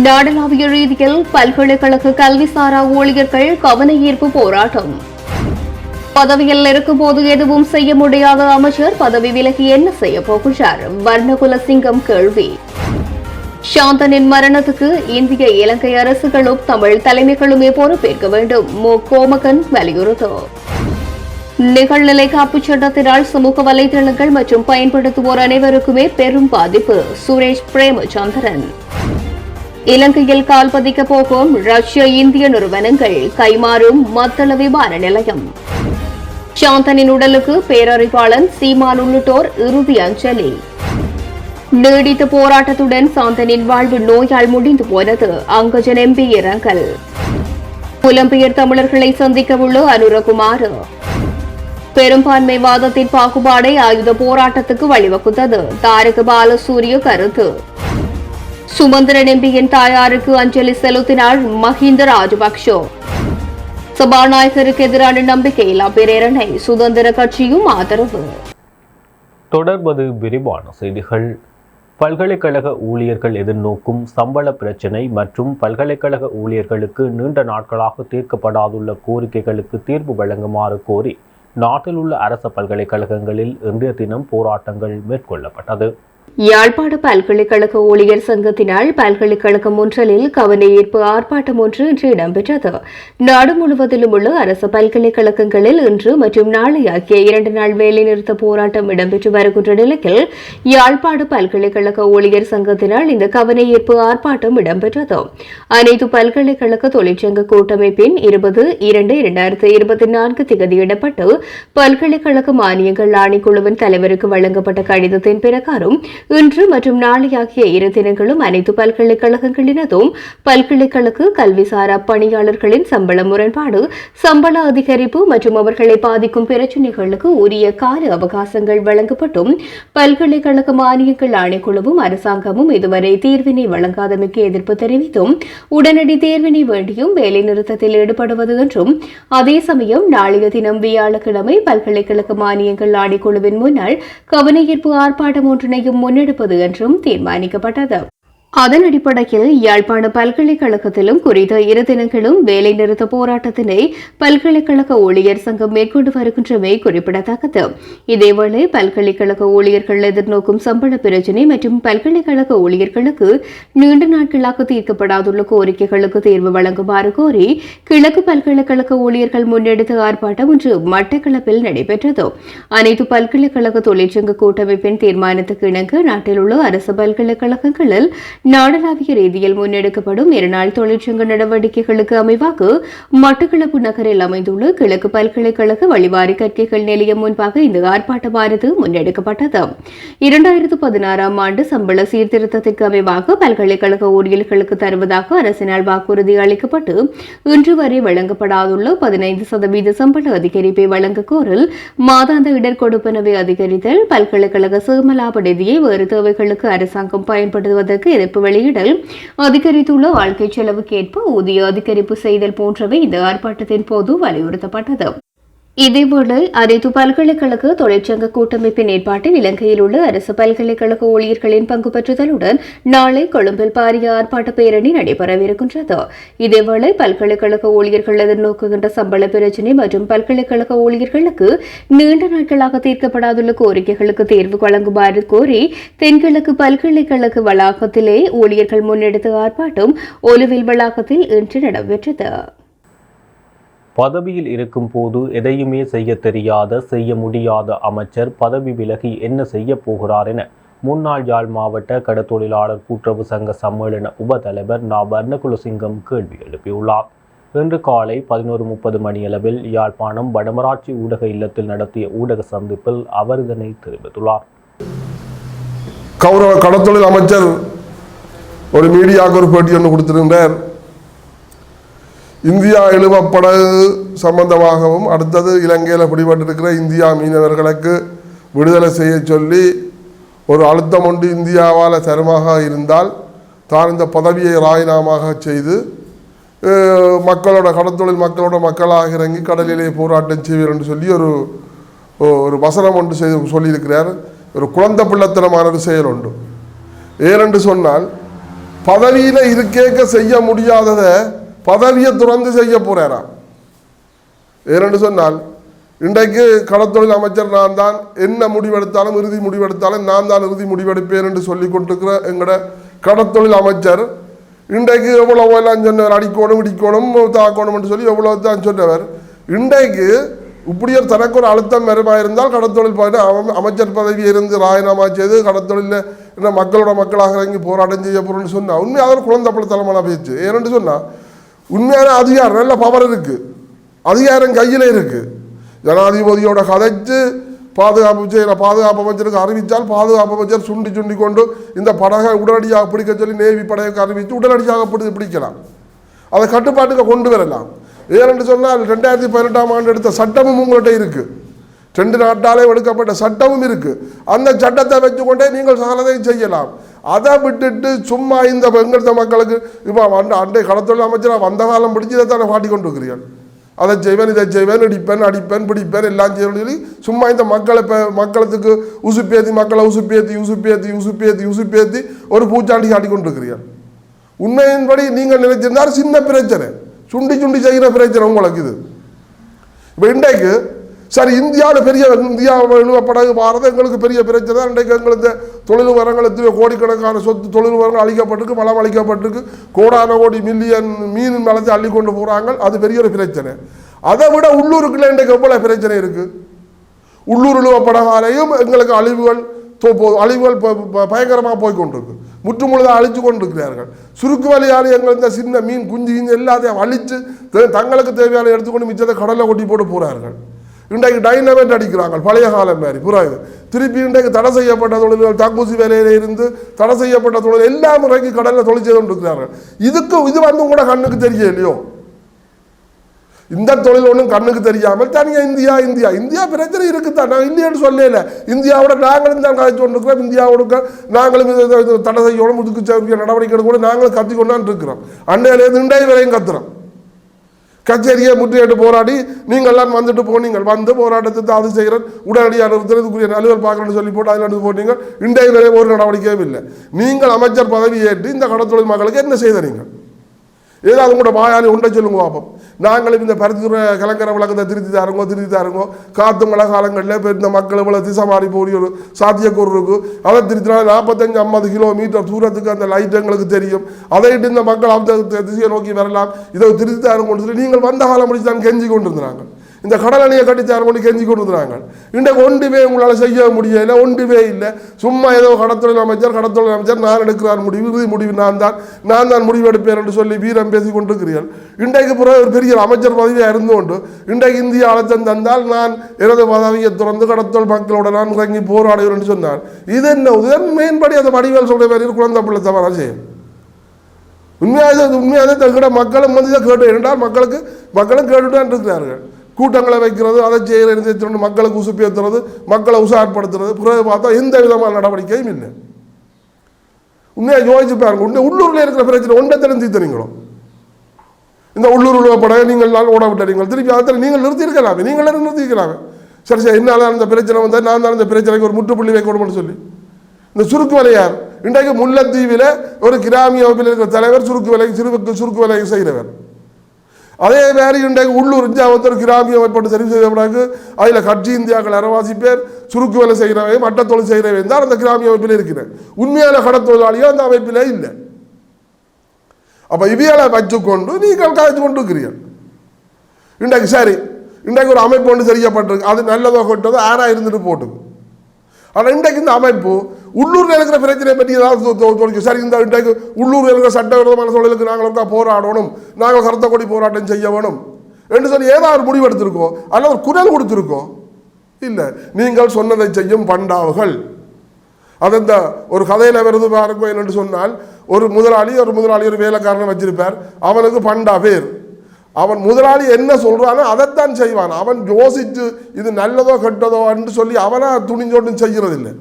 நாடளாவிய ரீதியில் பல்கலைக்கழக கல்விசாரா ஊழியர்கள் கவன ஈர்ப்பு போராட்டம். பதவியில் இருக்கும்போது எதுவும் செய்ய முடியாத அமைச்சர் பதவி விலகி என்ன செய்ய போகிறார்? வர்ணகுல சிங்கம் கேள்வி. சாந்தனின் மரணத்துக்கு இந்திய இலங்கை அரசுகளும் தமிழ் தலைமைகளுமே பொறுப்பேற்க வேண்டும். மு. கோமகன் வலியுறுத்து. நிகழ்நிலை காப்புச் சட்டத்தினால் சமூக வலைதளங்கள் மற்றும் பயன்படுத்துவோர் அனைவருக்குமே பெரும் பாதிப்பு. சுரேஷ் பிரேமச்சந்திரன். இலங்கையில் கால் பதிக்க போகும் ரஷ்ய இந்திய நிறுவனங்கள் கைமாறும் மத்தள விமான நிலையம். சாந்தனின் உடலுக்கு பேரறிவாளன் சீமான் உள்ளிட்டோர் இறுதி அஞ்சலி. நீடித்த போராட்டத்துடன் சாந்தனின் வாழ்வு நோயால் முடிந்து போனது. அங்கஜன் எம்பி இரங்கல். புலம்பெயர் தமிழர்களை சந்திக்க உள்ள அனுரகுமார். பெரும்பான்மை வாதத்தின் பாகுபாடை ஆயுத போராட்டத்துக்கு வழிவகுத்தது. தாரக பாலசூரிய கருத்து. சுமந்திரன் எம்பியின் தாயாருக்கு அஞ்சலி செலுத்தினார் மஹிந்த ராஜபக்ஷ. சபாநாயகருக்கு எதிரான நம்பிக்கையில்லா பிரேரணை. சுதந்திர கட்சியும் ஆதரவு. தொடர்வது விரிவான செய்திகள். பல்கலைக்கழக ஊழியர்கள் எதிர்நோக்கும் சம்பள பிரச்சினை மற்றும் பல்கலைக்கழக ஊழியர்களுக்கு நீண்ட நாட்களாக தீர்க்கப்படாதுள்ள கோரிக்கைகளுக்கு தீர்வு வழங்குமாறு கோரி நாட்டில் உள்ள அரச பல்கலைக்கழகங்களில் இன்றைய தினம் போராட்டங்கள் மேற்கொள்ளப்பட்டது. யாழ்ப்பாண பல்கலைக்கழக ஊழியர் சங்கத்தினால் பல்கலைக்கழகம் ஒன்றில் கவன ஈர்ப்பு ஆர்ப்பாட்டம் ஒன்று இன்று இடம்பெற்றது. நாடு முழுவதிலும் உள்ள அரசு பல்கலைக்கழகங்களில் இன்று மற்றும் நாளை ஆகிய 2 நாள் வேலைநிறுத்த போராட்டம் இடம்பெற்று வருகின்ற நிலையில் யாழ்ப்பாண பல்கலைக்கழக ஊழியர் சங்கத்தினால் இந்த கவன ஈர்ப்பு ஆர்ப்பாட்டம் இடம்பெற்றது. அனைத்து பல்கலைக்கழக தொழிற்சங்க கூட்டமைப்பின் 20/2/2024 திகதியிடப்பட்டு பல்கலைக்கழக மானியங்கள் ஆணைக்குழுவின் தலைவருக்கு வழங்கப்பட்ட கடிதத்தின் பிரகாரம் இன்று மற்றும் நாளை ஆகிய 2 தினங்களும் அனைத்து பல்கலைக்கழகங்களினதும் பல்கலைக்கழக கல்விசாரா பணியாளர்களின் சம்பள முரண்பாடு, சம்பள அதிகரிப்பு மற்றும் அவர்களை பாதிக்கும் பிரச்சினைகளுக்கு உரிய கால அவகாசங்கள் வழங்கப்பட்டும் பல்கலைக்கழக மானியங்கள் ஆணைக்குழுவும் அரசாங்கமும் இதுவரை தீர்வினை வழங்காதமைக்கு எதிர்ப்பு தெரிவித்தும் உடனடி தேர்வினை வேண்டியும் வேலைநிறுத்தத்தில் ஈடுபடுவது என்றும் அதே சமயம் நாளைய தினம் வியாழக்கிழமை பல்கலைக்கழக மானியங்கள் ஆணைக்குழுவின் முன்னால் கவனஈர்ப்பு ஆர்ப்பாட்டம் ஒன்றினையும் முன்னெடுப்பது என்றும் தீர்மானிக்கப்பட்டது. அதன் அடிப்படையில் யாழ்ப்பாண பல்கலைக்கழகத்திலும் குறித்த 2 தினங்களும் வேலைநிறுத்த போராட்டத்தினை பல்கலைக்கழக ஊழியர் சங்கம் மேற்கொண்டு வருகின்றமை குறிப்பிடத்தக்கது. இதேவேளை பல்கலைக்கழக ஊழியர்கள் எதிர்நோக்கும் சம்பள பிரச்சினை மற்றும் பல்கலைக்கழக ஊழியர்களுக்கு நீண்ட நாட்களாக தீர்க்கப்படாதுள்ள கோரிக்கைகளுக்கு தீர்வு வழங்குமாறு கோரி கிழக்கு பல்கலைக்கழக ஊழியர்கள் முன்னெடுத்த ஆர்ப்பாட்டம் இன்று மட்டக்களப்பில் நடைபெற்றது. அனைத்து பல்கலைக்கழக தொழிற்சங்க கூட்டமைப்பின் தீர்மானத்துக்கு இணங்க நாட்டில் உள்ள அரசு பல்கலைக்கழகங்களில் நாடளாவிய ரீதியில் முன்னெடுக்கப்படும் 2 நாள் தொழிற்சங்க நடவடிக்கைகளுக்கு அமைவாக மட்டக்களப்பு நகரில் அமைந்துள்ள கிழக்கு பல்கலைக்கழக வழிவாரி கற்கைகள் நிலையம் முன்பாக இந்த ஆர்ப்பாட்டமானது முன்னெடுக்கப்பட்டது. 2016ஆம் ஆண்டு சம்பள சீர்திருத்தத்திற்கு அமைவாக பல்கலைக்கழக ஊழியர்களுக்கு தருவதாக அரசினால் வாக்குறுதி அளிக்கப்பட்டு இன்று வரை வழங்கப்படாதுள்ள 15% சம்பள அதிகரிப்பை வழங்க கோரல், மாதாந்த இடர்கொடுப்பனவை அதிகரித்தல், பல்கலைக்கழக சேமலாப நிதியை வேறு தேவைகளுக்கு அரசாங்கம் பயன்படுத்துவதற்கு எதிர்ப்பு வெளியிடல், அதிகரித்துள்ள வாழ்க்கை செலவுக்கேற்ப ஊதிய அதிகரிப்பு செய்தல் போன்றவை இந்த ஆர்ப்பாட்டத்தின் போது வலியுறுத்தப்பட்டது. இதேவேளை அனைத்து பல்கலைக்கழக தொழிற்சங்க கூட்டமைப்பின் ஏற்பாட்டில் இலங்கையில் உள்ள அரசு பல்கலைக்கழக ஊழியர்களின் பங்கு பெற்றுதலுடன் நாளை கொழும்பில் பாரிய ஆர்ப்பாட்ட பேரணி நடைபெறவிருக்கின்றது. இதேவேளை பல்கலைக்கழக ஊழியர்கள் எதிர்நோக்குகின்ற சம்பள பிரச்சினை மற்றும் பல்கலைக்கழக ஊழியர்களுக்கு நீண்ட நாட்களாக தீர்க்கப்படாதுள்ள கோரிக்கைகளுக்கு தீர்வு வழங்குமாறு கோரி தென்கிழக்கு பல்கலைக்கழக வளாகத்திலே ஊழியர்கள் முன்னெடுத்த ஆர்ப்பாட்டம் ஒலுவில் வளாகத்தில் இன்று நடைபெற்றது. பதவியில் இருக்கும் போது எதையுமே செய்ய தெரியாத, செய்ய முடியாத அமைச்சர் பதவி விலகி என்ன செய்ய போகிறார் என முன்னாள் யாழ் மாவட்ட கடத்தொழிலாளர் கூட்டுறவு சங்க சம்மேளன உபதலைவர் நா. வர்ணகுல சிங்கம் கேள்வி எழுப்பியுள்ளார். இன்று காலை 11:30 மணியளவில் யாழ்ப்பாணம் வடமராட்சி ஊடக இல்லத்தில் நடத்திய ஊடக சந்திப்பில் அவர் இதனை தெரிவித்துள்ளார். கௌரவ கடத்தொழில் அமைச்சர் ஒரு மீடியாவுக்கு ஒரு பேட்டி ஒன்று கொடுத்திருந்தார். இந்தியா எழுவப்படகு சம்பந்தமாகவும் அடுத்தது இலங்கையில் பிடிபட்டிருக்கிற இந்தியா மீனவர்களுக்கு விடுதலை செய்ய சொல்லி ஒரு அழுத்தம் ஒன்று இந்தியாவால் தரமாக இருந்தால் தான் இந்த பதவியை ராஜினாமாக செய்து மக்களோட கடத்தொழில் மக்களாக இறங்கி கடலிலே போராட்டம் செய்வீர் என்று சொல்லி ஒரு வசனம் ஒன்று சொல்லியிருக்கிறார். ஒரு குழந்தை பிள்ளைத்தனமான ஒரு செயல் உண்டு. ஏனென்று சொன்னால் பதவியில் இருக்கேக்க செய்ய முடியாததை பதவியை துறந்து செய்ய போறாராம். ஏனென்று சொன்னால் இன்றைக்கு கடத்தொழில் அமைச்சர் நான் தான், என்ன முடிவெடுத்தாலும் இறுதி முடிவெடுத்தாலும் நான் தான் இறுதி முடிவெடுப்பேன் என்று சொல்லி கொண்டிருக்கிற எங்களோட கடத்தொழில் அமைச்சர் இன்றைக்கு எவ்வளவு எல்லாம் சொன்னவர், அடிக்கணும் இடிக்கணும் தாக்கணும் என்று சொல்லி எவ்வளவு தான் சொன்னவர். இன்றைக்கு இப்படியே தனக்கு ஒரு அழுத்தம் மெருமா இருந்தால் கடத்தொழில் அமைச்சர் பதவி இருந்து ராஜினாமா செய்து கடத்தொழில் என்ன மக்களோட மக்களாக இறங்கி போராட்டம் செய்ய போறோம்னு சொன்னா உண்மையாக ஒரு குழந்தைப்பழத்தனமான பேச்சு. ஏனென்று சொன்னா உண்மையான அதிகாரம் நல்ல பவர் இருக்கு, அதிகாரம் கையில் இருக்கு. ஜனாதிபதியோட கதைச்சு பாதுகாப்பு அமைச்சருக்கு அறிவித்தால் பாதுகாப்பு அமைச்சர் சுண்டி கொண்டு இந்த படகை உடனடியாக பிடிக்க சொல்லி நேவி படையை அறிவித்து உடனடியாக பிடிக்கலாம், அதை கட்டுப்பாட்டுக்கு கொண்டு வரலாம். ஏனென்று சொன்னால் 2018ஆம் ஆண்டு எடுத்த சட்டமும் உங்கள்கிட்ட இருக்கு, 2 நாட்டாலே எடுக்கப்பட்ட சட்டமும் இருக்கு. அந்த சட்டத்தை வச்சுக்கொண்டே நீங்கள் சகலதையும் செய்யலாம். அதை விட்டுட்டு சும்மா இந்த எங்கள மக்களுக்கு இப்போ அண்டை கடத்தொழில் அமைச்சராக வந்த காலம் பிடிச்சி இதை தானே பாட்டி கொண்டு இருக்கிறீர்கள். அதை செய்வேன் இதை செய்வேன் இடிப்பேன் அடிப்பேன் பிடிப்பேன் எல்லாம் செய்யணும்னு சொல்லி சும்மா இந்த மக்களுக்கு மக்களை உசுப்பேத்தி ஒரு பூச்சாண்டி காட்டி கொண்டு இருக்கிறீர்கள். உண்மையின்படி நீங்கள் நினைச்சிருந்தால் சின்ன பிரச்சனை, சுண்டி செய்கிற பிரச்சனை உங்களுக்கு இது. இப்போ இன்றைக்கு சரி இந்தியாவில் படகு பாரதம் எங்களுக்கு பெரிய பிரச்சனை தான். இன்றைக்கு எங்களுக்கு தொழில் வரங்கள் எத்தனையோ கோடிக்கணக்கான சொத்து தொழில் வரங்கள் அழிக்கப்பட்டிருக்கு, வளம் அழிக்கப்பட்டிருக்கு, கோடான கோடி மில்லியன் மீன் வளர்த்து அள்ளி கொண்டு போகிறாங்க, அது பெரிய ஒரு பிரச்சனை. அதை விட உள்ளூருக்குள்ள இன்றைக்கு எவ்வளோ பிரச்சனை இருக்குது. உள்ளூர் இழுவப்படகாலையும் எங்களுக்கு அழிவுகள் பயங்கரமாக போய்கொண்டிருக்கு, முற்றுமுழுதாக அழிச்சு கொண்டிருக்கிறார்கள். சுருக்கு வழியால் எங்கள் இந்த சின்ன மீன் குஞ்சு எல்லாத்தையும் அழித்து தங்களுக்கு தேவையான எடுத்துக்கொண்டு மிச்சத்தை கடலை கொட்டி போட்டு போகிறார்கள். இன்றைக்கு டைனமேட் அடிக்கிறாங்க பழைய காலம் மாதிரி புறாது. திருப்பி இன்றைக்கு தடை செய்யப்பட்ட தொழில்கள் தக்கூசி வேலையில இருந்து தடை செய்யப்பட்ட தொழில் எல்லா முறைக்கு கடலில் தொழில் செய்து கொண்டிருக்கிறார்கள். இது வந்து கூட கண்ணுக்கு தெரியலையோ, இந்த தொழில் ஒன்றும் கண்ணுக்கு தெரியாமல் தனியாக இந்தியா பிரச்சனை இருக்குதான். நான் இல்லைன்னு சொல்லல, இந்தியாவோட நாங்களும் தான் கதைச்சு கொண்டிருக்கிறோம். இந்தியாவோட நாங்களும் தடை செய்யணும் முதுக்கு நடவடிக்கை கூட நாங்களும் கத்தி கொண்டான் இருக்கிறோம். அண்டையிலேருந்து இன்றைய வரையும் கத்துறோம். கச்சேரியை முற்றுகையிட்டு போராடி நீங்கள் எல்லாம் வந்துட்டு போனீங்கள், வந்து போராட்டத்தை அது செய்கிறேன் உடனடியாக நிறுத்துறதுக்குரிய அலுவல் பார்க்கணும்னு சொல்லி போட்டு அதில் எடுத்து போனீங்க. இன்றைய வரை ஒரு நடவடிக்கையும் இல்லை. நீங்கள் அமைச்சர் பதவி ஏற்று இந்த கடத்தொழில் மக்களுக்கு என்ன செய்த நீங்கள்? ஏதாவது கூட வாயாளி உண்டை சொல்லுங்க பார்ப்போம். நாங்களும் இந்த பருத்தித்துறை கலங்கர விளக்கத்தை திருத்தி தாருங்கோ காத்து மழை காலங்களில் இப்போ இந்த மக்கள் இவ்வளோ திசை மாறி போய் ஒரு சாத்தியக்கூறு இருக்கு. அதை திருத்தினா 45-50 கிலோமீட்டர் தூரத்துக்கு அந்த லைட் எங்களுக்கு தெரியும். அதைட்டு இந்த மக்கள் அந்த திசையை நோக்கி வரலாம், இதை திருத்தி தாருங்கன்னு சொல்லி நீங்கள் வந்த காலம் முடிச்சு தான் கெஞ்சி கொண்டு இருந்தாங்க. இந்த கடல் அணையை கட்டித்தார் கொண்டு கெஞ்சி கொண்டு இருந்தாங்க. இன்றைக்கு ஒன்றுமே உங்களால் செய்ய முடியலை, ஒன்றுமே இல்லை. சும்மா ஏதோ கடத்தொழில் அமைச்சர் நான் எடுக்கிறார் முடிவு நான் தான் முடிவு எடுப்பேன் என்று சொல்லி வீரம் பேசி கொண்டிருக்கிறீர்கள். இன்றைக்கு பிறகு ஒரு பெரிய அமைச்சர் பதவியாக இருந்து கொண்டு இன்றைக்கு இந்திய அழுத்தம் தந்தால் நான் எனது பதவியை திறந்து கடத்தொழில் மக்களோட நான் இறங்கி போராடுவேன் என்று சொன்னார். இது என்ன மேன்படி அந்த வடிவேல் சொல்ற மாதிரி குழந்தை பிள்ளை தவறா செய்யும். உண்மையாக தங்கிட மக்களும் வந்து இதை கேட்டு என்றால் மக்களும் கேட்டுதான் இருக்கிறார்கள். கூட்டங்களை வைக்கிறது, அதை செய்கிறது, மக்களுக்கு உசுப்பேற்றுறது, மக்களை உசார்படுத்துறது, பிறகு பார்த்தா எந்த விதமான நடவடிக்கையும் இல்லை. உண்மையாக யோசிச்சு பாருங்க. உள்ளூரில் இருக்கிற பிரச்சனை ஒன்றை தீர்த்தனீங்களோ இந்த உள்ளூர் உழவப்படைய நீங்கள் ஓட விட்டுறீங்க, திருப்பி அதை நீங்கள் நிறுத்தியிருக்கலாமே, நீங்களே நிறுத்திருக்கலாமே. சரி என்னால் அந்த பிரச்சனை வந்தால் நான் தான் அந்த பிரச்சனைக்கு ஒரு முற்றுப்புள்ளி வைக்கணும்னு சொல்லி இந்த சுருக்கு வலையார் இன்றைக்கு முல்லைத்தீவில் ஒரு கிராமிய அமைப்பில் இருக்கிற தலைவர் சுருக்கு வலையை செய்கிறவர். அதே மாதிரி இன்றைக்கு உள்ளூர் ஒருத்தர் கிராமிய அமைப்பட்டு தெரிவு செய்த பிறகு அதில் கட்சி இந்தியாக்கள் அரைவாசி பேர் சுருக்கு வேலை செய்கிறவை மட்ட தொழில் செய்கிறவை தான் அந்த கிராமிய அமைப்பில் இருக்கிறேன். உண்மையான கடத்தொழிலாளியோ அந்த அமைப்பிலே இல்லை. அப்போ இவையால வச்சுக்கொண்டு நீங்கள் கதைச்சு கொண்டு இருக்கிறீர்கள். இன்றைக்கு சரி இன்றைக்கு ஒரு அமைப்பு ஒன்று செய்யப்பட்டிருக்கு, அது நல்லதோ கொட்டதோ ஆறாக இருந்துட்டு போட்டுக்கு. ஆனால் இன்றைக்கு இந்த அமைப்பு உள்ளூரில் இருக்கிற பிரச்சனையை பற்றி ஏதாவது சரி இந்த இன்றைக்கு உள்ளூரில் இருக்கிற சட்டவிரோதமான தொழிலுக்கு நாங்கள் போராடணும், நாங்கள் கருத்த கொடி போராட்டம் செய்ய வேணும் என்று சொல்லி ஏதாவது முடிவு எடுத்திருக்கோம், அல்ல ஒரு குரல் கொடுத்துருக்கோம்? இல்லை, நீங்கள் சொன்னதை செய்யும் பண்டாவுகள். அது இந்த ஒரு கதையில் வருது பாருங்க. என்னென்று சொன்னால் ஒரு முதலாளி ஒரு வேலைக்காரனை வச்சிருப்பார், அவனுக்கு பண்டா பேர். அவன் முதலாளி என்ன சொல்றானோ அதைத்தான் செய்வான். அவன் யோசித்து இது நல்லதோ கெட்டதோ என்று சொல்லி அவனா துணிஞ்சோட்டு செய்யறதில்லை.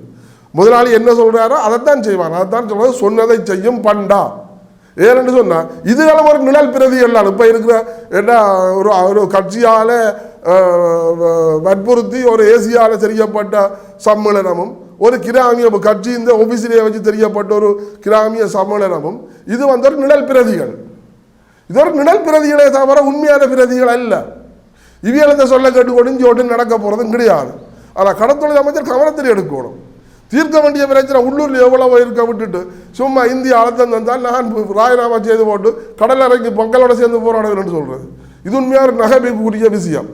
முதலாளி என்ன சொல்றாரோ அதைத்தான் செய்வான். அதைத்தான் சொல்றது சொன்னதை செய்யும் பண்டா. ஏன்னு சொன்னா இதுகளும் ஒரு நிழல் பிரதி எல்லாம் இப்ப இருக்கிற என்ன ஒரு கட்சியால வற்புறுத்தி ஒரு ஏசியால செய்யப்பட்ட சம்மேளனமும் ஒரு கிராமிய கட்சி இந்த ஆபீஸிலே வச்சு தெரியப்பட்ட ஒரு கிராமிய சம்மேளனமும் இது வந்து ஒரு நிழல் பிரதிகள். இது ஒரு நிழல் பிரதிகளே தவிர உண்மையான பிரதிகள் அல்ல. இவியலத்தை சொல்ல கேட்டு ஒடிஞ்சு ஓட்டு நடக்க போகிறதும் கிடையாது. ஆனால் கடத்தொழில் அமைச்சர் கவனத்தில் எடுக்கணும். தீர்க்க வேண்டிய பிரச்சனை உள்ளூரில் எவ்வளவோ இருக்க விட்டுட்டு சும்மா இந்திய அழுத்தம் தந்தால் நான் ராஜினாமா செய்து போட்டு கடலறைக்கு மக்களோட சேர்ந்து போராடுகிறேன்னு சொல்கிறது இது உண்மையாக ஒரு நகைப்புக்குரிய விஷயம்.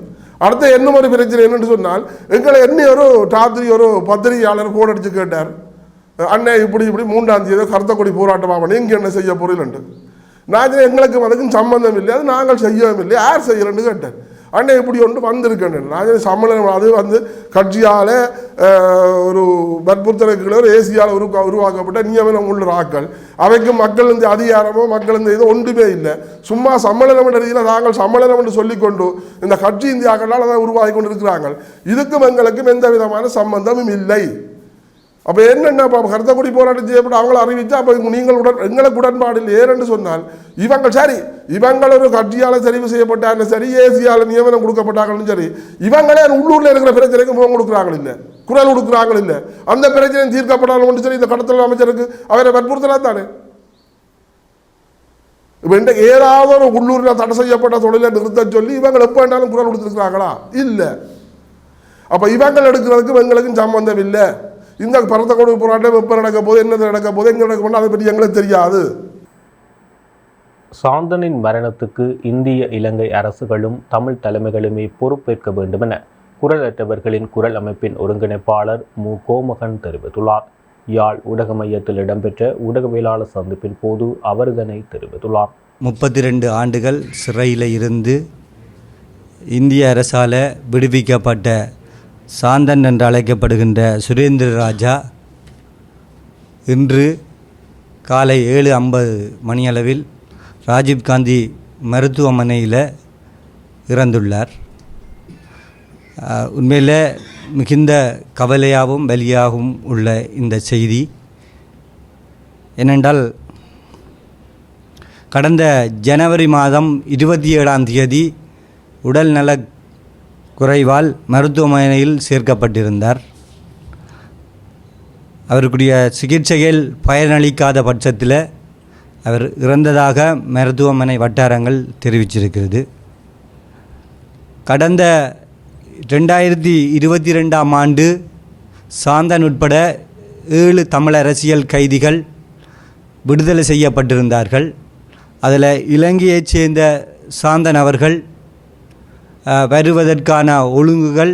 அடுத்த என்ன ஒரு பிரச்சனை என்னென்னு சொன்னால், எங்களை என்ன ஒரு ராத்திரி ஒரு பத்திரிகையாளர் போன் அடித்து கேட்டார், அண்ணே இப்படி 3ஆம் தேதி கருத்த கொடி போராட்டமாக நீங்கள் என்ன செய்ய போறீங்கன்னு. நான் எங்களுக்கு அதுக்கும் சம்பந்தம் இல்லை, அது நாங்கள் செய்யவும் இல்லை, யார் செய்யலன்னு கேட்டேன். அண்ணே இப்படி ஒன்று வந்திருக்கேன். நான் சம்மேளனம் அது வந்து கட்சியால் ஒரு வற்புறுத்தலுக்குள்ள ஒரு ஏசியால் உருவாக்கப்பட்ட நியமனம் உள்ள ஆக்கள். அவைக்கும் மக்கள் இந்த அதிகாரமோ மக்கள் இந்த இது ஒன்றுமே இல்லை. சும்மா சம்மேளனம் ரீதியில் நாங்கள் சம்மேளனம் என்று சொல்லிக்கொண்டு இந்த கட்சி இந்தியாக்களால் அதை உருவாகி கொண்டு இருக்கிறாங்க. இதுக்கும் எங்களுக்கும் எந்த விதமான சம்பந்தமும் இல்லை. அப்போ என்னென்ன கருத்த கொடி போராட்டம் செய்யப்பட்டு அவங்கள அறிவித்தா அப்போ நீங்கள் எங்களுக்கு உடன்பாடு இல்லை ஏன்னு சொன்னால் இவங்க சரி இவங்கள் ஒரு கட்சியால் தெரிவு செய்யப்பட்டாலும் சரி ஏசியால் நியமனம் கொடுக்கப்பட்டாங்களும் சரி இவங்களே உள்ளூரில் இருக்கிற பிரச்சனைக்கு முகம் கொடுக்குறாங்க இல்லை, குரல் கொடுக்குறாங்க இல்லை. அந்த பிரச்சனையும் தீர்க்கப்படாலும் சரி இந்த கடத்தல் அமைச்சருக்கு அவரை வற்புறுத்தலாம் தானே. இப்போ இன்றைக்கு ஏதாவது ஒரு உள்ளூரில் தடை செய்யப்பட்ட தொழிலை நிறுத்த சொல்லி இவங்க எப்போ வேண்டாலும் குரல் கொடுத்துருக்குறாங்களா? இல்லை. அப்போ இவங்கள் எடுக்கிறதுக்கு எங்களுக்கும் சம்பந்தம் இல்லை. இந்த பரத்த கொடு போராட்டம் எப்போ நடக்க போது, என்ன நடக்க போது, எங்கே நடக்க போது அதை பற்றி எங்களுக்கு தெரியாது. சாந்தனின் மரணத்துக்கு இந்திய இலங்கை அரசுகளும் தமிழ் தலைமைகளுமே பொறுப்பேற்க வேண்டும் என குரலற்றவர்களின் குரல் அமைப்பின் ஒருங்கிணைப்பாளர் மு. கோமகன் தெரிவித்துள்ளார். யாழ் ஊடக மையத்தில் இடம்பெற்ற ஊடகவியலாளர் சந்திப்பின் போது அவர் இதனை தெரிவித்துள்ளார். 32 ஆண்டுகள் சிறையில் இருந்து இந்திய அரசால் விடுவிக்கப்பட்ட சாந்தன் என்று அழைக்கப்படுகின்ற சுரேந்திர ராஜா இன்று காலை 7:50 மணியளவில் ராஜீவ்காந்தி மருத்துவமனையில் இறந்துள்ளார். உண்மையில் மிகுந்த கவலையாகவும் வலியாகவும் உள்ள இந்த செய்தி. ஏனென்றால் கடந்த ஜனவரி மாதம் 27ஆம் தேதி உடல் நல குறைவால் மருத்துவமனையில் சேர்க்கப்பட்டிருந்தார். அவருக்குரிய சிகிச்சைகள் பயனளிக்காத பட்சத்தில் அவர் இறந்ததாக மருத்துவமனை வட்டாரங்கள் தெரிவிச்சிருக்கிறது. கடந்த 2022ஆம் ஆண்டு சாந்தன் உட்பட 7 தமிழ் அரசியல் கைதிகள் விடுதலை செய்யப்பட்டிருந்தார்கள். அதில் இலங்கையைச் சேர்ந்த சாந்தன் அவர்கள் வருவதற்கான ஒழுங்குகள்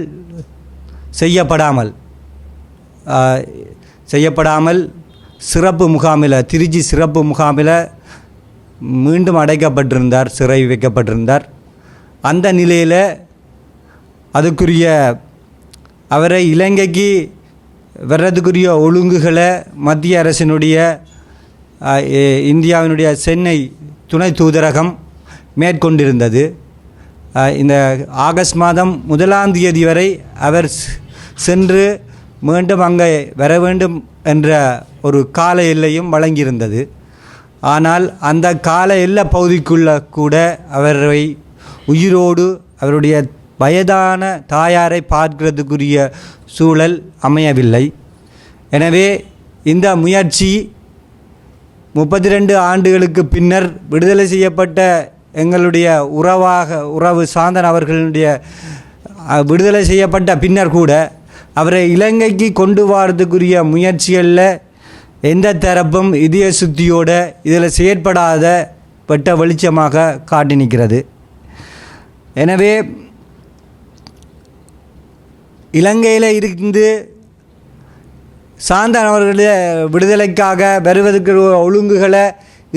செய்யப்படாமல் சிறப்பு முகாமில் திருச்சி சிறப்பு முகாமில் மீண்டும் அடைக்கப்பட்டிருந்தார், சிறை வைக்கப்பட்டிருந்தார். அந்த நிலையில் அதுக்குரிய அவரை இலங்கைக்கு வர்றதுக்குரிய ஒழுங்குகளை மத்திய அரசினுடைய இந்தியாவினுடைய சென்னை துணை தூதரகம் மேற்கொண்டிருந்தது. இந்த ஆகஸ்ட் மாதம் 1ஆம் தேதி வரை அவர் சென்று மீண்டும் அங்கே வர வேண்டும் என்ற ஒரு கால எல்லையும் வழங்கியிருந்தது. ஆனால் அந்த கால எல்லை பகுதிக்குள்ள கூட அவரை உயிரோடு அவருடைய வயதான தாயாரை பார்க்கிறதுக்குரிய சூழல் அமையவில்லை. எனவே இந்த முயற்சி 32 ஆண்டுகளுக்கு பின்னர் விடுதலை செய்யப்பட்ட எங்களுடைய உறவு சாந்தன் அவர்களுடைய விடுதலை செய்யப்பட்ட பின்னர் கூட அவரை இலங்கைக்கு கொண்டு வரதுக்குரிய முயற்சிகளில் எந்த தரப்பும் இதய சுத்தியோட இதில் செயற்படாத வெட்ட வெளிச்சமாக காட்டி நிற்கிறது. எனவே இலங்கையில் இருந்து சாந்தன் அவர்களுடைய விடுதலைக்காக வருவதற்கு ஒழுங்குகளை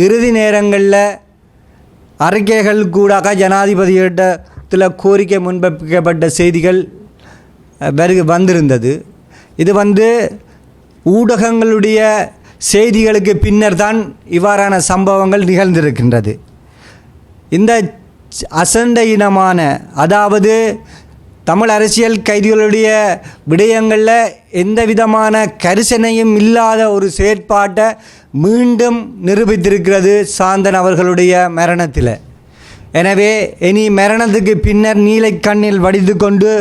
இறுதி நேரங்களில் அறிக்கைகள் கூடாக ஜனாதிபதியிடத்தில் கோரிக்கை முன்வைக்கப்பட்ட செய்திகள் வந்திருந்தது. இது ஊடகங்களுடைய செய்திகளுக்கு பின்னர் தான் இவ்வாறான சம்பவங்கள் நிகழ்ந்திருக்கின்றது. இந்த அசண்டையினமான அதாவது தமிழ் அரசியல் கைதிகளுடைய விடயங்களில் எந்த விதமான கரிசனையும் இல்லாத ஒரு செயற்பாட்டை மீண்டும் நிரூபித்திருக்கிறது சாந்தன் அவர்களுடைய மரணத்தில். எனவே இனி மரணத்துக்கு பின்னர் நீலை கண்ணில் வடித்து கொண்டு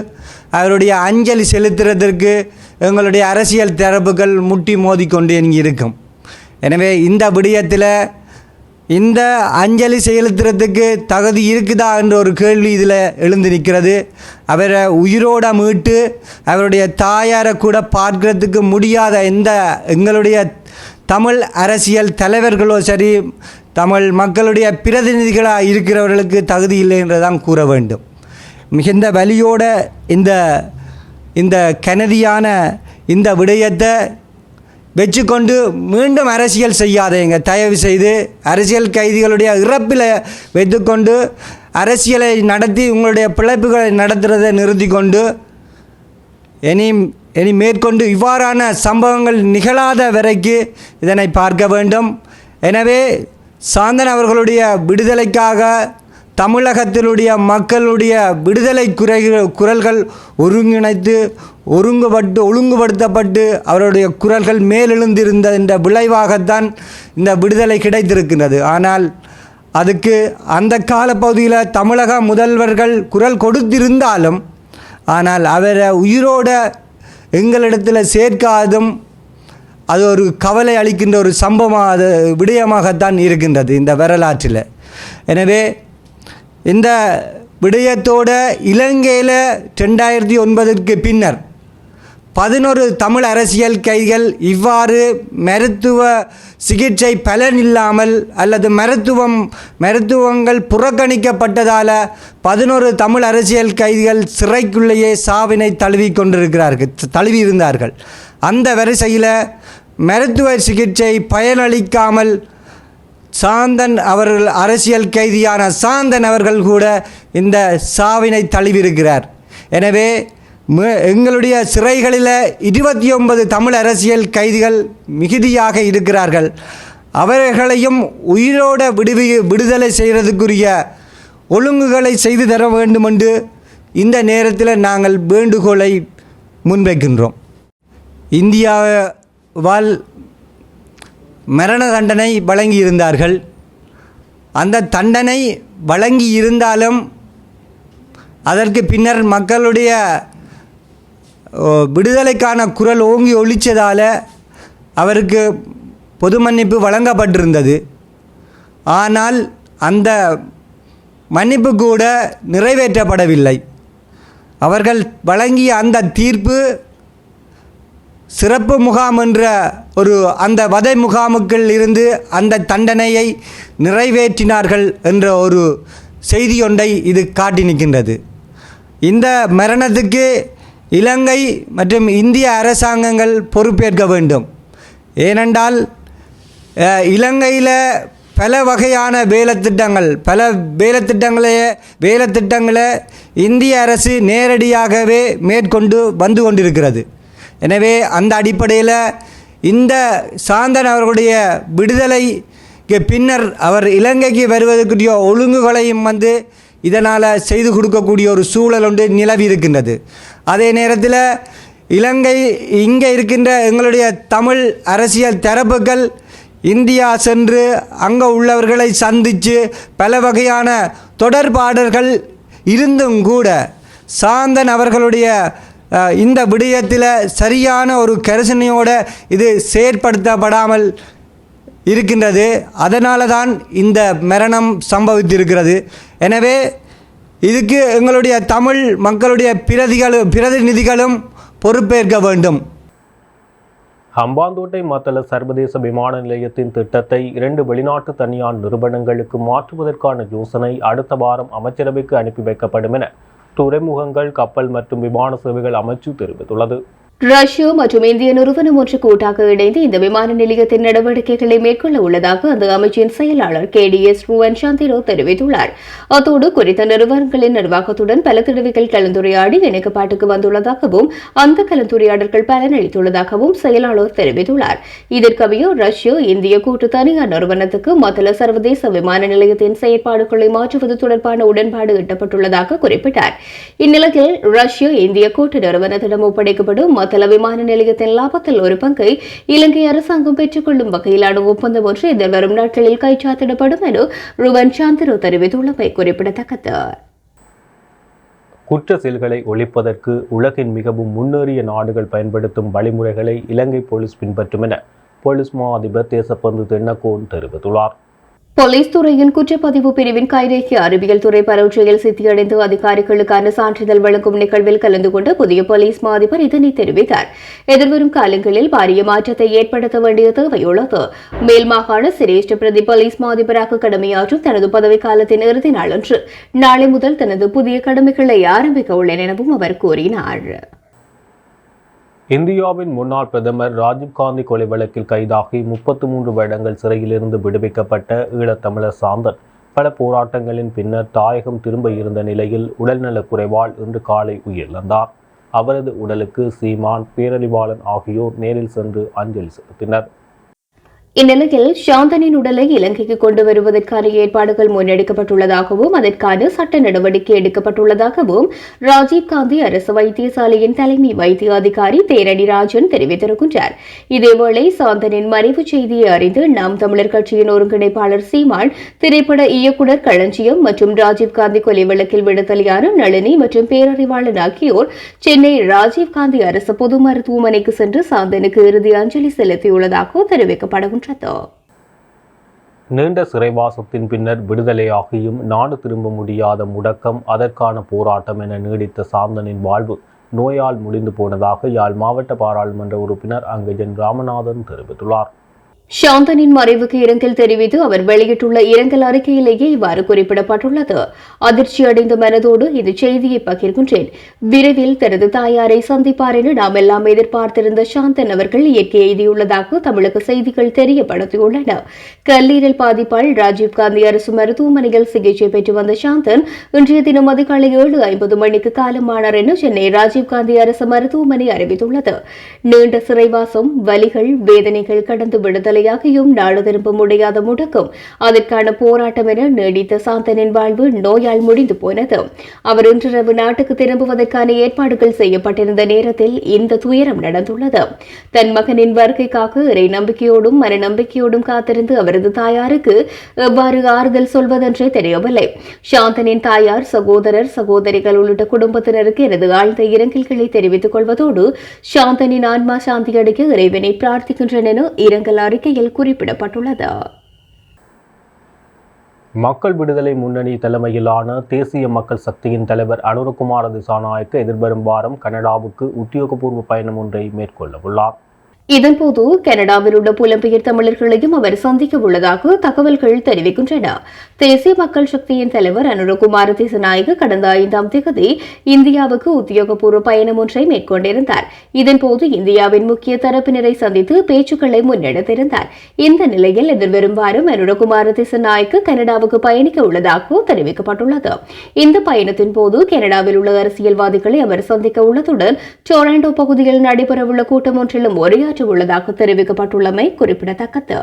அவருடைய அஞ்சலி செலுத்துறதற்கு எங்களுடைய அரசியல் தரப்புகள் முட்டி மோதிக்கொண்டு இங்கே இருக்கும். எனவே இந்த விடயத்தில் இந்த அஞ்சலி செலுத்துறதுக்கு தகுதி இருக்குதா என்ற ஒரு கேள்வி இதில் எழுந்து நிற்கிறது. அவரை உயிரோட மீட்டு அவருடைய தாயாரை கூட பார்க்கறதுக்கு முடியாத எங்களுடைய தமிழ் அரசியல் தலைவர்களோ சரி, தமிழ் மக்களுடைய பிரதிநிதிகளாக இருக்கிறவர்களுக்கு தகுதி இல்லை என்றுதான் கூற வேண்டும். மிகுந்த வலியோட இந்த கனதியான இந்த விடயத்தை வச்சுக்கொண்டு மீண்டும் அரசியல் செய்யாதேங்க. தயவு செய்து அரசியல் கைதிகளுடைய இறப்பில் வைத்துக்கொண்டு அரசியலை நடத்தி உங்களுடைய பிழைப்புகளை நடத்துகிறதை நிறுத்தி கொண்டு இனி மேற்கொண்டு இவ்வாறான சம்பவங்கள் நிகழாத வரைக்கு இதனை பார்க்க வேண்டும். எனவே சாந்தன் அவர்களுடைய விடுதலைக்காக தமிழகத்தினுடைய மக்களுடைய விடுதலை குரல்கள் ஒழுங்குபடுத்தப்பட்டு அவருடைய குரல்கள் மேலெழுந்திருந்த என்ற விளைவாகத்தான் இந்த விடுதலை கிடைத்திருக்கின்றது. ஆனால் அதுக்கு அந்த காலப்பகுதியில் தமிழக முதல்வர்கள் குரல் கொடுத்திருந்தாலும் ஆனால் அவரை உயிரோட எங்களிடத்தில் சேர்க்காதும் அது ஒரு கவலை அளிக்கின்ற ஒரு சம்பவமாக விடயமாகத்தான் இருக்கின்றது இந்த வரலாற்றில். எனவே இந்த விடயத்தோட இலங்கையில் 2009க்கு பின்னர் 11 தமிழ் அரசியல் கைதிகள் இவ்வாறு மருத்துவ சிகிச்சை பலனில்லாமல் அல்லது மருத்துவங்கள் புறக்கணிக்கப்பட்டதால் 11 தமிழ் அரசியல் கைதிகள் சிறைக்குள்ளேயே சாவினை தழுவியிருந்தார்கள். அந்த வரிசையில் மருத்துவ சிகிச்சை பயனளிக்காமல் சாந்தன் அவர்கள் அரசியல் கைதியான சாந்தன் அவர்கள் கூட இந்த சாவினை தழுவியிருக்கிறார். எனவே எங்களுடைய சிறைகளில் 29 தமிழ் அரசியல் கைதிகள் மிகுதியாக இருக்கிறார்கள். அவர்களையும் உயிரோட விடுதலை செய்கிறதுக்குரிய ஒழுங்குகளை செய்து தர வேண்டும் என்று இந்த நேரத்தில் நாங்கள் வேண்டுகோளை முன்வைக்கின்றோம். இந்தியாவால் மரண தண்டனை வழங்கியிருந்தார்கள். அந்த தண்டனை வழங்கி இருந்தாலும் அதற்கு பின்னர் மக்களுடைய விடுதலைக்கான குரல் ஓங்கி ஒலித்ததால் அவருக்கு பொது மன்னிப்பு வழங்கப்பட்டிருந்தது. ஆனால் அந்த மன்னிப்பு கூட நிறைவேற்றப்படவில்லை. அவர்கள் வழங்கிய அந்த தீர்ப்பு சிறப்பு முகாம் என்ற அந்த வதை முகாமுக்குள் இருந்து அந்த தண்டனையை நிறைவேற்றினார்கள் என்ற ஒரு செய்தி ஒன்றை இது காட்டி நிற்கின்றது. இந்த மரணத்துக்கு இலங்கை மற்றும் இந்திய அரசாங்கங்கள் பொறுப்பேற்க வேண்டும். ஏனென்றால் இலங்கையில் பல வகையான வேலைத்திட்டங்களை இந்திய அரசு நேரடியாகவே மேற்கொண்டு வந்து கொண்டிருக்கிறது. எனவே அந்த அடிப்படையில் இந்த சாந்தன் அவர்களுடைய விடுதலைக்கு பின்னர் அவர் இலங்கைக்கு வருவதற்குரிய ஒழுங்குகளையும் இதனால் செய்து கொடுக்கக்கூடிய ஒரு சூழல் ஒன்று நிலவி இருக்கின்றது. அதே நேரத்தில் இங்கே இருக்கின்ற எங்களுடைய தமிழ் அரசியல் தரப்புகள் இந்தியா சென்று அங்கே உள்ளவர்களை சந்தித்து பல வகையான தொடர்பாடல்கள் இருந்தும் கூட சாந்தன் அவர்களுடைய இந்த விடயத்தில் சரியான ஒரு கரிசனையோடு இது செயற்படுத்தப்படாமல் இருக்கின்றது. அதனால தான் இந்த மரணம் சம்பவித்திருக்கிறது. எனவே இதுக்கு எங்களுடைய தமிழ் மக்களுடைய பிரதிநிதிகளும் பொறுப்பேற்க வேண்டும். ஹம்பாந்தோட்டை மத்தள சர்வதேச விமான நிலையத்தின் திட்டத்தை 2 வெளிநாட்டு தனியார் நிறுவனங்களுக்கு மாற்றுவதற்கான யோசனை அடுத்த வாரம் அமைச்சரவைக்கு அனுப்பி வைக்கப்படும் என துறைமுகங்கள், கப்பல் மற்றும் விமான சேவைகள் அமைச்சு தெரிவித்துள்ளது. ரஷ்யா மற்றும் இந்திய நிறுவனம் ஒன்று கூட்டாக இணைந்து இந்த விமான நிலையத்தின் நடவடிக்கைகளை மேற்கொள்ள உள்ளதாக அந்த அமைச்சின் செயலாளர் KDS ருவன் சந்திரோ தெரிவித்துள்ளார். அத்தோடு குறித்த நிறுவனங்களின் நிர்வாகத்துடன் பல தடவைகள் கலந்துரையாடி இணக்கப்பாட்டுக்கு வந்துள்ளதாகவும் அந்த கலந்துரையாடல்கள் பலனளித்துள்ளதாகவும் செயலாளர் தெரிவித்துள்ளார். இதற்கமைய ரஷ்யா இந்திய கூட்டு தனியார் நிறுவனத்துக்கு மத்தள சர்வதேச விமான நிலையத்தின் செயற்பாடுகளை மாற்றுவது தொடர்பான உடன்பாடு எட்டப்பட்டுள்ளதாக குறிப்பிட்டார். இந்நிலையில் ரஷ்யா இந்திய கூட்டு நிறுவனத்திடம் ஒப்படைக்கப்படும் மத்தள விமான நிலையத்தின் லாபத்தில் ஒரு பங்கை இலங்கை அரசாங்கம் பெற்றுக் கொள்ளும் வகையிலான ஒப்பந்தம் ஒன்று எதிர்வரும் நாட்களில் கைச்சாத்திடப்படும் என ருவன் சந்திரோ தெரிவித்துள்ளமை குறிப்பிடத்தக்கது. குற்ற செயல்களை ஒழிப்பதற்கு உலகின் மிகவும் முன்னேறிய நாடுகள் பயன்படுத்தும் வழிமுறைகளை இலங்கை போலீஸ் பின்பற்றும் என போலீஸ் மா அதிபர் தேசப்பந்து தென்னக்கோன் தெரிவித்துள்ளார். போலீஸ் துறையின் குற்றப்பதிவு பிரிவின் கைரேகை அறிவியல் துறை பரீட்சையில் சித்தியடைந்து அதிகாரிகளுக்கான சான்றிதழ் வழங்கும் நிகழ்வில் கலந்து கொண்ட புதிய போலீஸ் மா அதிபர் இதனை தெரிவித்தார். எதிர்வரும் காலங்களில் பாரிய மாற்றத்தை ஏற்படுத்த வேண்டிய தேவையுள்ளது. மேல் மாகாண சிரேஷ்ட பிரதி போலீஸ் மா அதிபராக கடமையாற்றும் தனது பதவிக்காலத்தின் இறுதி நாளன்று நாளை முதல் தனது புதிய கடமைகளை ஆரம்பிக்க உள்ளேன் எனவும் அவர் கூறினார். இந்தியாவின் முன்னாள் பிரதமர் ராஜீவ்காந்தி கொலை வழக்கில் கைதாகி 33 வருடங்கள் சிறையிலிருந்து விடுவிக்கப்பட்ட ஈழத்தமிழர் சாந்தன் பல போராட்டங்களின் பின்னர் தாயகம் திரும்ப இருந்த நிலையில் உடல்நலக் குறைவால் இன்று காலை உயிரிழந்தார். அவரது உடலுக்கு சீமான், பேரறிவாளன் ஆகியோர் நேரில் சென்று அஞ்சலி செலுத்தினர். இந்நிலையில் சாந்தனின் உடலை இலங்கைக்கு கொண்டு வருவதற்கான ஏற்பாடுகள் முன்னெடுக்கப்பட்டுள்ளதாகவும் அதற்கான சட்ட நடவடிக்கை எடுக்கப்பட்டுள்ளதாகவும் ராஜீவ்காந்தி அரசு வைத்தியசாலையின் தலைமை வைத்திய அதிகாரி தேரணி ராஜன் தெரிவித்திருக்கின்றார். இதேவேளை சாந்தனின் மறைவு செய்தியை அறிந்து நாம் தமிழர் கட்சியின் ஒருங்கிணைப்பாளர் சீமான், திரைப்பட இயக்குநர் களஞ்சியம் மற்றும் ராஜீவ்காந்தி கொலை வழக்கில் விடுதலையான நளினி மற்றும் பேரறிவாளன் ஆகியோர் சென்னை ராஜீவ்காந்தி அரசு பொது மருத்துவமனைக்கு சென்று சாந்தனுக்கு இறுதி அஞ்சலி செலுத்தியுள்ளதாக தெரிவிக்கப்படுகின்றது. நீண்ட சிறைவாசத்தின் பின்னர் விடுதலையாகியும் நாடு திரும்ப முடியாத முடக்கம், அதற்கான போராட்டம் என நீடித்த சாந்தனின் வாழ்வு நோயால் முடிந்து போனதாக யாழ் மாவட்ட பாராளுமன்ற உறுப்பினர் அங்கஜன் ராமநாதன் தெரிவித்துள்ளார். சாந்தனின் மறைவுக்கு இரங்கல் தெரிவித்து அவர் வெளியிட்டுள்ள இரங்கல் அறிக்கையிலேயே இவ்வாறு குறிப்பிடப்பட்டுள்ளது. அதிர்ச்சி அடைந்த மனதோடு இந்த செய்தியை பகிர்கின்றேன். விரைவில் தனது தாயாரை சந்திப்பார் என நாம் எல்லாம் எதிர்பார்த்திருந்த சாந்தன் அவர்கள் இயற்கை எய்தியுள்ளதாக தமிழக செய்திகள் தெரியப்படுத்தியுள்ளன. கல்லீரல் பாதிப்பால் ராஜீவ்காந்தி அரசு மருத்துவமனையில் சிகிச்சை பெற்று வந்த சாந்தன் இன்றைய தினம் அதிகாலை 7:50 மணிக்கு காலமானார் என சென்னை ராஜீவ்காந்தி அரசு மருத்துவமனை அறிவித்துள்ளது. நீண்ட சிறைவாசம், வலிகள், வேதனைகள் கடந்து விடுதலை நாடு திரும்ப முடியாத முடக்கம், அதற்கான போராட்டம் என நீடித்த சாந்தனின் வாழ்வு நோயால் முடிந்து போனது. அவர் இன்றிரவு நாட்டுக்கு திரும்புவதற்கான ஏற்பாடுகள் செய்யப்பட்டிருந்த நேரத்தில் இந்த துயரம் நடந்துள்ளது. தன் மகனின் வருகைக்காக இறை நம்பிக்கையோடும் மன நம்பிக்கையோடும் காத்திருந்து அவரது தாயாருக்கு எவ்வாறு ஆறுதல் சொல்வதென்றே தெரியவில்லை. சாந்தனின் தாயார், சகோதரர், சகோதரிகள் உள்ளிட்ட குடும்பத்தினருக்கு எனது ஆழ்ந்த இரங்கல்களை தெரிவித்துக் கொள்வதோடு சாந்தனின் ஆன்மா சாந்தியடைய இறைவனை பிரார்த்திக்கின்றேன் என இரங்கல் அறிக்கையில் குறிப்பிடப்பட்டுள்ளது. மக்கள் விடுதலை முன்னணி தலைமையிலான தேசிய மக்கள் சக்தியின் தலைவர் அனுரகுமார திசாநாயக்க எதிர்வரும் வாரம் கனடாவுக்கு உத்தியோகபூர்வ பயணம் ஒன்றை மேற்கொள்ள உள்ளார். இதன்போது கனடாவில் உள்ள புலம்பெயர் தமிழர்களையும் அவர் சந்திக்க உள்ளதாக தகவல்கள் தெரிவிக்கின்றன. தேசிய மக்கள் சக்தியின் தலைவர் அனுரகுமார திசாநாயக்க கடந்த 5ஆம் தேதி இந்தியாவுக்கு உத்தியோகபூர்வ பயணம் ஒன்றை மேற்கொண்டிருந்தார். இதன்போது இந்தியாவின் முக்கிய தரப்பினரை சந்தித்து பேச்சுக்களை முன்னெடுத்திருந்தார். இந்த நிலையில் எதிர்வரும் வாரம் அனுரகுமார திசாநாயக்க கனடாவுக்கு பயணிக்க உள்ளதாக தெரிவிக்கப்பட்டுள்ளது. இந்த பயணத்தின் போது கனடாவில் உள்ள அரசியல்வாதிகளை அவர் சந்திக்க உள்ளதுடன் டொரண்டோ பகுதியில் நடைபெறவுள்ள கூட்டம் ஒன்றிலும் உரையாற்ற உள்ளதாக தெரிவிக்கப்பட்டுள்ளமை குறிப்பிடத்தக்கது.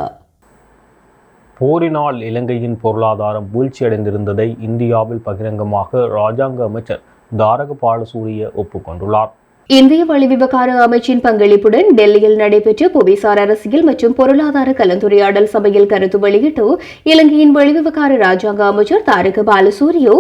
போரினால் இலங்கையின் பொருளாதாரம் வீழ்ச்சியடைந்திருந்ததை இந்தியாவில் பகிரங்கமாக ராஜாங்க அமைச்சர் தாரக பாலசூரிய ஒப்புக்கொண்டுள்ளார். இந்திய வெளிவிவகார அமைச்சின் பங்களிப்புடன் டெல்லியில் நடைபெற்ற புவிசார் அரசியல் மற்றும் பொருளாதார கலந்துரையாடல் சபையில் கருத்து வெளியிட்டு இலங்கையின் வெளிவிவகார ராஜாங்க அமைச்சர் தாரக பாலசூரியோ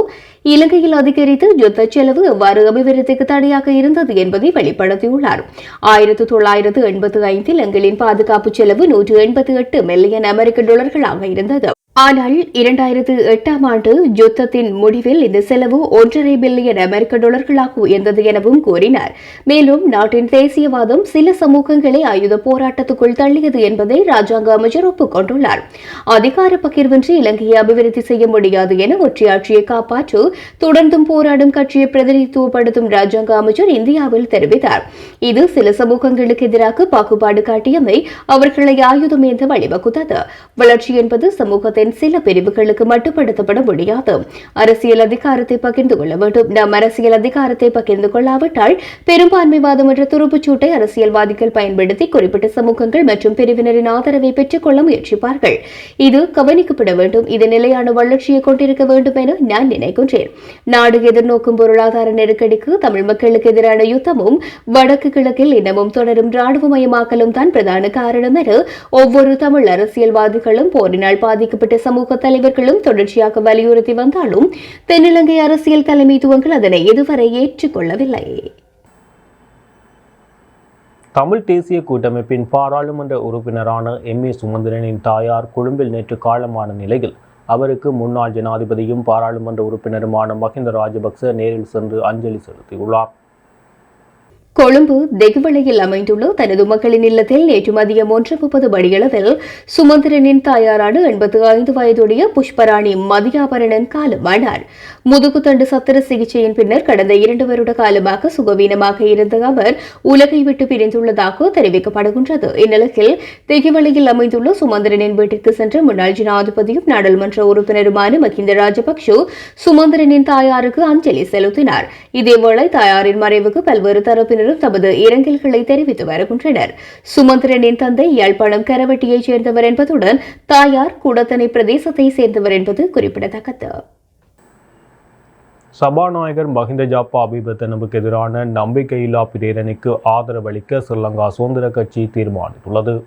இலங்கையில் அதிகரித்து யுத்த செலவு எவ்வாறு அபிவிருத்திக்கு தடையாக இருந்தது என்பதை வெளிப்படுத்தியுள்ளார். 1985 எங்களின் பாதுகாப்பு செலவு 188 மில்லியன் அமெரிக்க டாலர்களாக இருந்தது. ஆனால் 2008ஆம் ஆண்டு யுத்தத்தின் முடிவில் இந்த செலவு 1.5 பில்லியன் அமெரிக்க டாலர்களாக உயர்ந்தது எனவும் கூறினார். மேலும் நாட்டின் தேசியவாதம் சில சமூகங்களை ஆயுத போராட்டத்துக்குள் தள்ளியது என்பதை ராஜாங்க அமைச்சர் ஒப்புக்கொண்டுள்ளார். அதிகார பகிர்வின்றி இலங்கையை அபிவிருத்தி செய்ய முடியாது என ஒற்றையாட்சியை காப்பாற்ற தொடர்ந்தும் போராடும் கட்சியை பிரதிநிதித்துவப்படுத்தும் ராஜாங்க அமைச்சர் இந்தியாவில் தெரிவித்தார். இது சில சமூகங்களுக்கு எதிராக பாகுபாடு காட்டியமை அவர்களை ஆயுதம் ஏந்த வழிவகுத்தது. வளர்ச்சி என்பது சமூகத்தை சில பிரிவுகளுக்கு மட்டுப்படுத்தப்பட முடியாது. அரசியல் அதிகாரத்தை பகிர்ந்து கொள்ள வேண்டும். நாம் அரசியல் அதிகாரத்தை பகிர்ந்து கொள்ளாவிட்டால் பெரும்பான்மைவாதம் என்ற துருப்புச்சூட்டை அரசியல்வாதிகள் பயன்படுத்தி குறிப்பிட்ட சமூகங்கள் மற்றும் பிரிவினரின் ஆதரவை பெற்றுக் கொள்ள முயற்சிப்பார்கள். இது கவனிக்கப்பட வேண்டும். இது நிலையான வளர்ச்சியை கொண்டிருக்க வேண்டும் என நான் நினைக்கின்றேன். தெரிவித்துள்ளேன். நாடு எதிர்நோக்கும் பொருளாதார நெருக்கடிக்கு தமிழ் மக்களுக்கு எதிரான யுத்தமும் வடக்கு கிழக்கில் இன்னமும் தொடரும் ராணுவமயமாக்கலும் தான் பிரதான காரணம் என ஒவ்வொரு தமிழ் அரசியல்வாதிகளும் போரினால் பாதிக்கப்பட்ட சமூக தலைவர்களும் தொடர்ச்சியாக வலியுறுத்தி வந்தாலும் தென்னிலங்கை அரசியல் தலைமைத்துவங்கள் அதனை இதுவரை ஏற்றுக்கொள்ளவில்லை. தமிழ் தேசிய கூட்டமைப்பின் பாராளுமன்ற உறுப்பினரான எம்.ஏ. சுமந்திரனின் தாயார் கொழும்பில் நேற்று காலமான நிலையில் அவருக்கு முன்னாள் ஜனாதிபதியும் பாராளுமன்ற உறுப்பினருமான மஹிந்த ராஜபக்ச நேரில் சென்று அஞ்சலி செலுத்தியுள்ளார். கொழும்பு தெகுவளையில் அமைந்துள்ள தனது மக்களின் இல்லத்தில் நேற்று மதியம் 1:30 மணியளவில் சுமந்திரனின் தாயாரான 85 வயதுடைய புஷ்பராணி மதியாபரணன் காலமானார். முதுகுத்தண்டு சத்திர சிகிச்சையின் பின்னர் கடந்த 2 வருட காலமாக சுகவீனமாக இருந்த அவர் உலகை விட்டு பிரிந்துள்ளதாக தெரிவிக்கப்படுகின்றது. இந்நிலையில் தெகுவளையில் அமைந்துள்ள சுமந்திரனின் வீட்டிற்கு சென்ற முன்னாள் ஜனாதிபதியும் நாடாளுமன்ற உறுப்பினருமான மஹிந்த ராஜபக்ஷ சுமந்திரனின் தாயாருக்கு அஞ்சலி செலுத்தினார். இதேவேளை தாயாரின் மறைவுக்கு பல்வேறு தரப்பினர் தமது இரங்கல்களை தெரிவித்து வருகின்றனர். சுமந்திரனின் தந்தை யாழ்ப்பாணம் கரவட்டியைச் சேர்ந்தவர் என்பதுடன் தாயார் கூடத்தனை பிரதேசத்தை சேர்ந்தவர் என்பது குறிப்பிடத்தக்கது. சபாநாயகர் மஹிந்த ஜாப்பா அபிவர்த்தனவுக்கு எதிரான நம்பிக்கையில்லா பிரேரணைக்கு ஆதரவளிக்க ஸ்ரீலங்கா சுதந்திர கட்சி தீர்மானித்துள்ளது.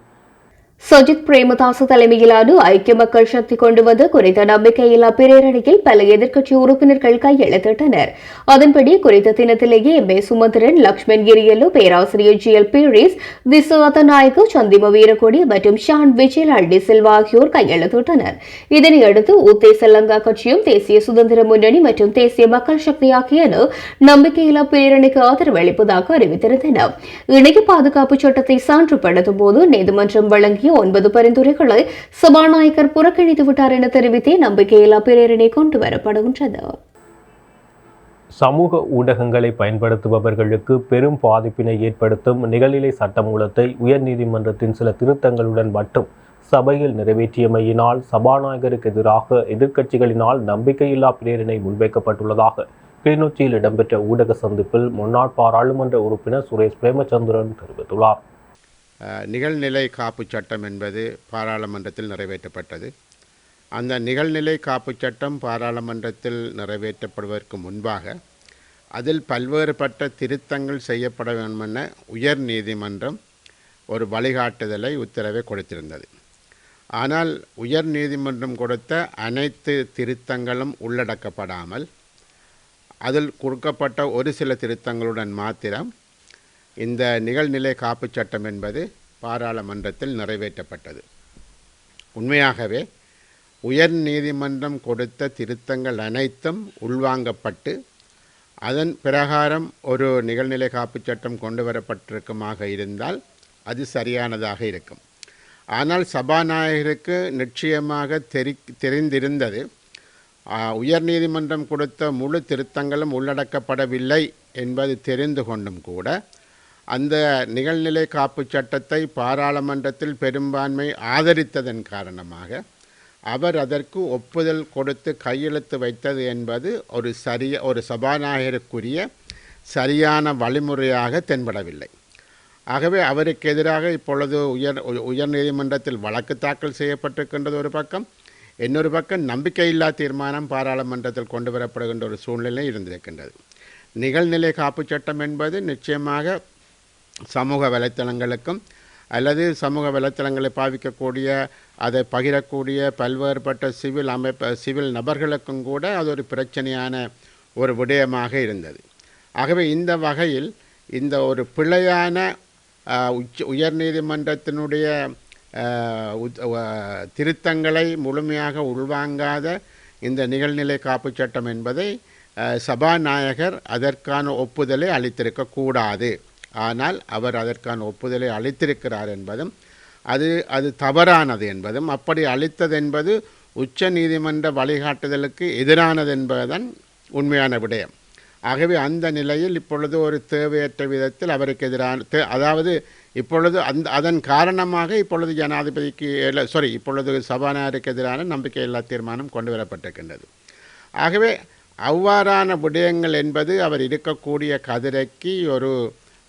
சஜித் பிரேமதாச தலைமையிலான ஐக்கிய மக்கள் சக்தி கொண்டு வந்த குறித்த நம்பிக்கையில்லா பிரேரணையில் பல எதிர்க்கட்சி உறுப்பினர்கள் கையெழுத்திட்டனர். அதன்படி குறித்த தினத்திலேயே எம்.ஏ. சுமந்திரன், லக்ஷ்மண் கிரியலு, பேராசிரியர் ஜி.எல். பீரிஸ், திசுவத நாயக்கு, சந்திம வீரகொடி மற்றும் ஷான் விஜயல் அல்டி சில்வா ஆகியோர் கையெழுத்திட்டனர். இதனையடுத்து உத்தேச லங்கா கட்சியும் தேசிய சுதந்திர முன்னணி மற்றும் தேசிய மக்கள் சக்தி ஆகியன நம்பிக்கையில்லா பிரேரணைக்கு ஆதரவு அளிப்பதாக அறிவித்திருந்தன. இணைய பாதுகாப்பு சட்டத்தை சான்றுபடுத்தும் போது நீதிமன்றம் வழங்கிய 9 பரிந்துரைகளை சபாநாயகர் புறக்கணித்துவிட்டார் என தெரிவித்தே நம்பிக்கையில்லா பிரேரணை கொண்டு வரப்படுகின்றது. சமூக ஊடகங்களை பயன்படுத்துபவர்களுக்கு பெரும் பாதிப்பினை ஏற்படுத்தும் நிகழ்நிலை சட்டமூலத்தை உயர்நீதிமன்றத்தின் சில திருத்தங்களுடன் மட்டும் சபையில் நிறைவேற்றியமையினால் சபாநாயகருக்கு எதிராக எதிர்க்கட்சிகளினால் நம்பிக்கையில்லா பிரேரணை முன்வைக்கப்பட்டுள்ளதாக கிளிநொச்சியில் இடம்பெற்ற ஊடக சந்திப்பில் முன்னாள் பாராளுமன்ற உறுப்பினர் சுரேஷ் பிரேமச்சந்திரன் தெரிவித்துள்ளார். நிகழ்நிலை காப்பு சட்டம் என்பது பாராளுமன்றத்தில் நிறைவேற்றப்பட்டது. அந்த நிகழ்நிலை காப்பு சட்டம் பாராளுமன்றத்தில் நிறைவேற்றப்படுவதற்கு முன்பாக அதில் பல்வேறுபட்ட திருத்தங்கள் செய்யப்பட வேண்டும் என உயர் நீதிமன்றம் ஒரு வழிகாட்டுதலை உத்தரவை கொடுத்திருந்தது. ஆனால் உயர் நீதிமன்றம் கொடுத்த அனைத்து திருத்தங்களும் உள்ளடக்கப்படாமல் அதில் கொடுக்கப்பட்ட ஒரு சில திருத்தங்களுடன் மாத்திரம் இந்த நிகழ்நிலை காப்பு சட்டம் என்பது பாராளுமன்றத்தில் நிறைவேற்றப்பட்டது. உண்மையாகவே உயர் நீதிமன்றம் கொடுத்த திருத்தங்கள் அனைத்தும் உள்வாங்கப்பட்டு அதன் பிரகாரம் ஒரு நிகழ்நிலை காப்பு சட்டம் கொண்டு வரப்பட்டிருக்குமாக இருந்தால் அது சரியானதாக இருக்கும். ஆனால் சபாநாயகருக்கு நிச்சயமாக தெரிந்திருந்தது உயர் நீதிமன்றம் கொடுத்த முழு திருத்தங்களும் உள்ளடக்கப்படவில்லை என்பது தெரிந்து கொண்டும் கூட அந்த நிகழ்நிலை காப்பு சட்டத்தை பாராளுமன்றத்தில் பெரும்பான்மை ஆதரித்ததன் காரணமாக அவர் அதற்கு ஒப்புதல் கொடுத்து கையெழுத்து வைத்தது என்பது ஒரு சபாநாயகருக்குரிய சரியான வழிமுறையாக தென்படவில்லை. ஆகவே அவருக்கு எதிராக இப்பொழுது உயர் நீதிமன்றத்தில் வழக்கு தாக்கல் செய்யப்பட்டிருக்கின்றது ஒரு பக்கம், இன்னொரு பக்கம் நம்பிக்கையில்லா தீர்மானம் பாராளுமன்றத்தில் கொண்டு வரப்படுகின்ற ஒரு சூழ்நிலை இருந்திருக்கின்றது. நிகழ்நிலை காப்பு சட்டம் என்பது நிச்சயமாக சமூக வலைத்தளங்களுக்கும் அல்லது சமூக வலைத்தளங்களை பாவிக்கக்கூடிய அதை பகிரக்கூடிய பல்வேறுபட்ட சிவில் நபர்களுக்கும் கூட அது ஒரு பிரச்சனையான ஒரு விடயமாக இருந்தது. ஆகவே இந்த வகையில் இந்த ஒரு பிழையான உயர்நீதிமன்றத்தினுடைய திருத்தங்களை முழுமையாக உள்வாங்காத இந்த நிகழ்நிலை காப்பு சட்டம் என்பதை சபாநாயகர் அதற்கான ஒப்புதலை அளித்திருக்கக்கூடாது. ஆனால் அவர் அதற்கான ஒப்புதலை அளித்திருக்கிறார் என்பதும் அது தவறானது என்பதும் அப்படி அளித்தது என்பது உச்ச நீதிமன்ற வழிகாட்டுதலுக்கு எதிரானது என்பதுதான் உண்மையான விடயம். ஆகவே அந்த நிலையில் இப்பொழுது ஒரு தேவையற்ற விதத்தில் அவருக்கு எதிரான அதாவது இப்பொழுது அதன் காரணமாக இப்பொழுது இப்பொழுது சபாநாயகருக்கு எதிரான நம்பிக்கையில்லா தீர்மானம் கொண்டு வரப்பட்டிருக்கின்றது. ஆகவே அவ்வாறான விடயங்கள் என்பது அவர் இருக்கக்கூடிய கதிரைக்கு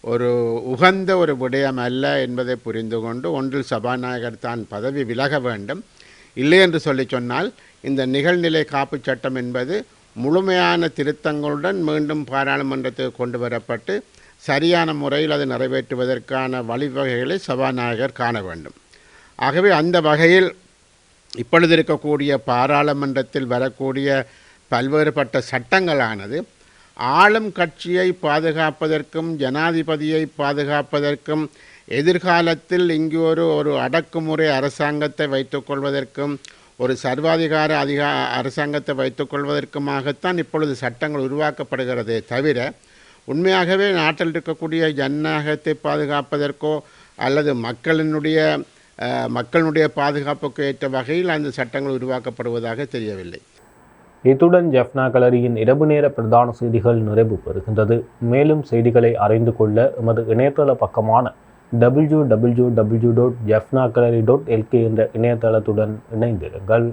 ஒரு உகந்த ஒரு விடயம் அல்ல என்பதை புரிந்து கொண்டு ஒன்றில் சபாநாயகர் தான் பதவி விலக வேண்டும், இல்லை என்று சொன்னால் இந்த நிகழ்நிலை காப்பு சட்டம் என்பது முழுமையான திருத்தங்களுடன் மீண்டும் பாராளுமன்றத்துக்கு கொண்டு வரப்பட்டு சரியான முறையில் அதை நிறைவேற்றுவதற்கான வழிவகைகளை சபாநாயகர் காண வேண்டும். ஆகவே அந்த வகையில் இப்பொழுது இருக்கக்கூடிய பாராளுமன்றத்தில் வரக்கூடிய பல்வேறுபட்ட சட்டங்களானது ஆளும் கட்சியை பாதுகாப்பதற்கும் ஜனாதிபதியை பாதுகாப்பதற்கும் எதிர்காலத்தில் இங்கு ஒரு அடக்குமுறை அரசாங்கத்தை வைத்துக்கொள்வதற்கும் ஒரு சர்வாதிகார அரசாங்கத்தை வைத்துக்கொள்வதற்குமாகத்தான் இப்பொழுது சட்டங்கள் உருவாக்கப்படுகிறதே தவிர உண்மையாகவே நாட்டில் இருக்கக்கூடிய ஜனநாயகத்தை பாதுகாப்பதற்கோ அல்லது மக்களினுடைய பாதுகாப்புக்கு ஏற்ற வகையில் அந்த சட்டங்கள் உருவாக்கப்படுவதாக தெரியவில்லை. இத்துடன் ஜெஃப்னா களரியின் இரவு நேர பிரதான செய்திகள் நிறைவு பெறுகின்றது. மேலும் செய்திகளை அறிந்து கொள்ள எமது இணையதள பக்கமான www.jeffnakalari.lk என்ற இணையதளத்துடன் இணைந்திருங்கள்.